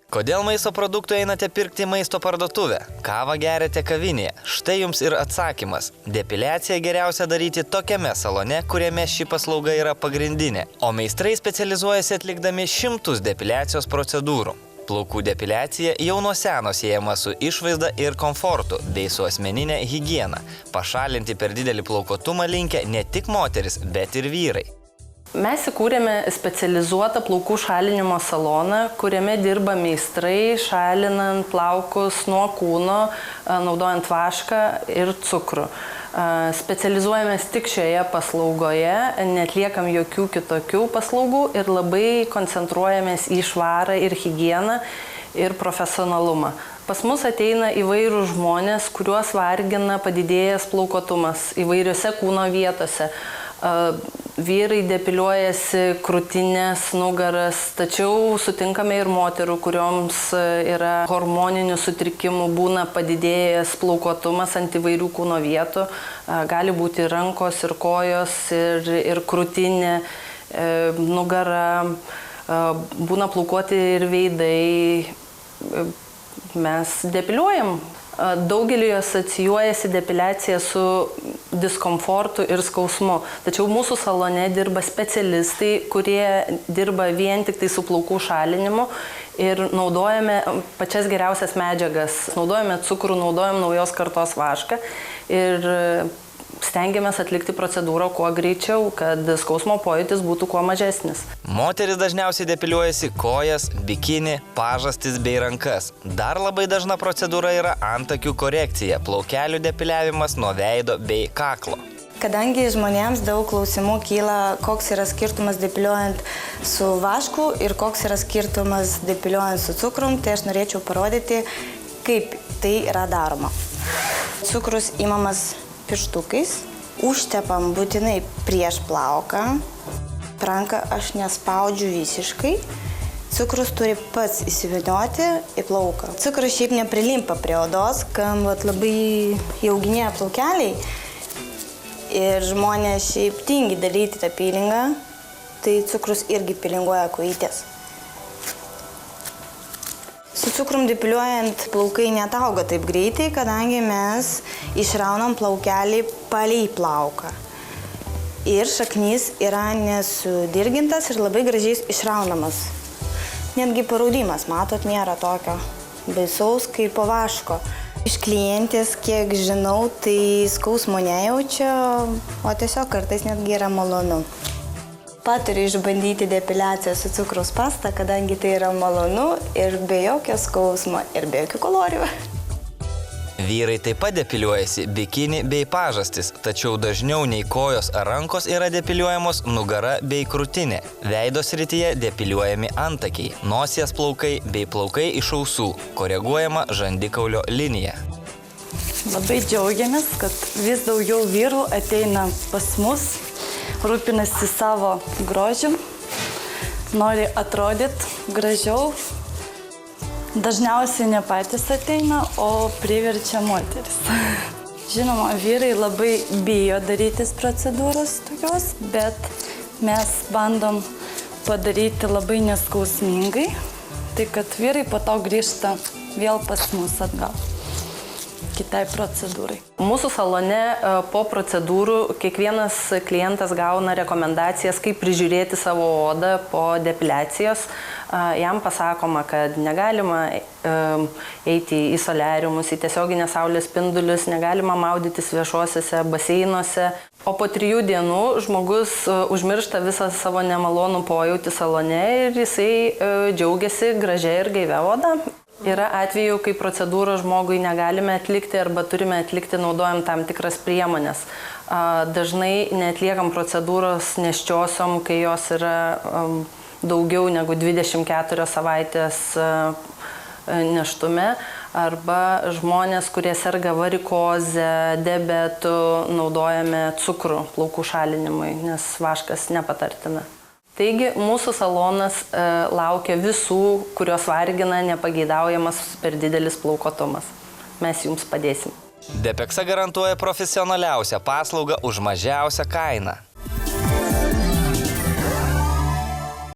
Kodėl maisto produktų einate pirkti į maisto parduotuvę? Kavą geriate kavinėje? Štai jums ir atsakymas. Depiliaciją geriausia daryti tokiame salone, kuriame ši paslauga yra pagrindinė. O meistrai specializuojasi atlikdami šimtus depiliacijos procedūrų. Plaukų depiliacija jau nuo seno siejama su išvaizda ir komfortu, bei su asmeninė higiena. Pašalinti per didelį plaukotumą linkę ne tik moteris, bet ir vyrai. Mes įkūrėme specializuotą plaukų šalinimo saloną, kuriame dirba meistrai, šalinant plaukus nuo kūno, naudojant vašką ir cukrų. Specializuojamės tik šioje paslaugoje, netliekam jokių kitokių paslaugų ir labai koncentruojamės į švarą ir higieną ir profesionalumą. Pas mus ateina įvairūs žmonės, kuriuos vargina padidėjęs plaukotumas įvairiose kūno vietose. Vyrai depiliuojasi krūtinės, nugaras, tačiau sutinkame ir moterų, kurioms yra hormoninių sutrikimų, būna padidėjęs plaukotumas ant įvairių kūno vietų. Gali būti rankos ir kojos, ir krūtinė, nugara, būna plaukuoti ir veidai. Mes depiliuojam. Daugeliui asocijuojasi depiliacija su diskomfortu ir skausmu. Tačiau mūsų salone dirba specialistai, kurie dirba vien tik tai su plaukų šalinimu ir naudojame pačias geriausias medžiagas. Naudojame cukrų, naudojame naujos kartos vašką ir stengiamės atlikti procedūrą kuo greičiau, kad skausmo pojūtis būtų kuo mažesnis. Moteris dažniausiai depiliuojasi kojas, bikini, pažastis bei rankas. Dar labai dažna procedūra yra antakių korekcija, plaukelių depiliavimas nuo veido bei kaklo. Kadangi žmonėms daug klausimų kyla, koks yra skirtumas depiliuojant su vašku ir koks yra skirtumas depiliuojant su cukrum, tai aš norėčiau parodyti, kaip tai yra daroma. Cukrus imamas pirštukais, užtepam būtinai prieš plauką, ranką aš nespaudžiu visiškai, cukrus turi pats įsivynioti į plauką. Cukrus šiaip neprilimpa prie odos, kam labai jauginėja plaukeliai ir žmonės šiaip tingi daryti tą pilingą, tai cukrus irgi pilinguoja kojytės. Su cukrum depiliuojant plaukai netauga taip greitai, kadangi mes išraunam plaukelį palei plauką. Ir šaknis yra nesudirgintas ir labai gražiai išraunamas. Netgi paraudimas, matot, nėra tokio baisaus kaip po vaško. Iš klientės, kiek žinau, tai skausmo nejaučia, o tiesiog kartais netgi yra malonu. Patariu išbandyti depiliaciją su cukraus pasta, kadangi tai yra malonu ir be jokio skausmo ir be jokių kalorijų. Vyrai taip pat depiliuojasi bikini bei pažastis, tačiau dažniau nei kojos ar rankos yra depiliuojamos nugara bei krūtinė. Veido srityje depiliuojami antakiai, nosies plaukai bei plaukai iš ausų, koreguojama žandikaulio linija. Labai džiaugiamės, kad vis daugiau vyrų ateina pas mus, rūpinasi savo grožiu, nori atrodyti gražiau. Dažniausiai ne patys ateina, o priverčia moteris. Žinoma, vyrai labai bijo darytis procedūros tokios, bet mes bandom padaryti labai neskausmingai, tai kad vyrai po to grįžta vėl pas mus atgal kitai procedūrai. Mūsų salone po procedūrų kiekvienas klientas gauna rekomendacijas, kaip prižiūrėti savo odą po depiliacijos. Jam pasakoma, kad negalima eiti į soliariumus, į tiesioginės saulės spindulius, negalima maudytis viešuosiuose baseinuose. O po 3 dienų žmogus užmiršta visą savo nemalonų pojūtį salone ir jisai džiaugiasi gražia ir gaivia oda. Yra atvejų, kai procedūrą žmogui negalime atlikti arba turime atlikti naudojant tam tikras priemonės. Dažnai neatliekam procedūros nėščiosiom, kai jos yra daugiau negu 24 savaitės nėštume, arba žmonės, kurie serga varikoze, diabetu, naudojame cukrų plaukų šalinimui, nes vaškas nepatartina. Taigi, mūsų salonas laukia visų, kurios vargina nepageidaujamas per didelis plaukotumas. Mes jums padėsim. Depexa garantuoja profesionaliausią paslaugą už mažiausią kainą.